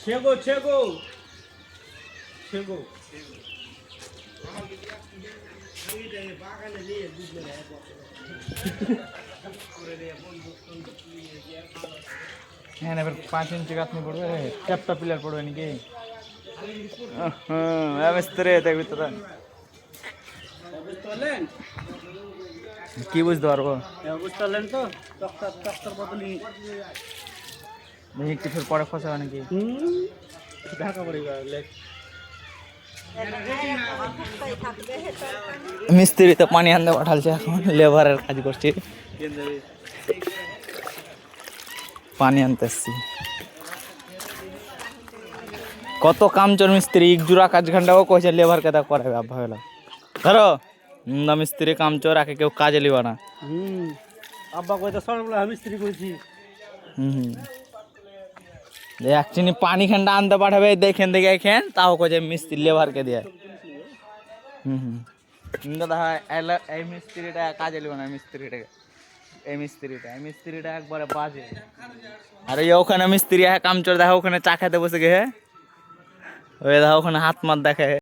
ছেগো ছেগো ছেগো হ্যাঁ এবার 5 ইঞ্চি গাঁথনি পড়বে, ক্যাপটা পিলার পড়বে নাকি? মিস্ত্রি দেখবি তোরা বুঝতে পারলেন? কি বুঝতে পারবো? বুঝতে পারলেন তো? তক্তার বদলি দেখি একটু ফের পরে ফসাবে নাকি? ঢাকা পড়ে গেল। মিস্ত্রি তো পানি আনতে পাঠালছে, এখন লেবারের কাজ করছি, পানি আনতে এসছি। কত কামচোর মিস্ত্রি, এক জোড়া কাজ ঘন্টাও কইছে লেবারকে তা করাবে ভাবলাম। ধরো না মিস্ত্রি কামচোর, আগে কেউ কাজে লিবা না। আব্বা কইতা সরগুলো আমি স্ত্রী কইছি। এক চিনি পানি খানটা আনতে পাঠাবে, দেখেন দেখে এখান তাও কইছে মিস্ত্রি লেবারকে দিয়ে। এই মিস্ত্রিটা কাজে লিবা না, এই মিস্ত্রিটা একবারে বাজে। আর এই ওখানে মিস্ত্রি কামচোর দেখো ওখানে চা খেতে বসে গে, ওই দেখো ওখানে হাত মাত দেখে।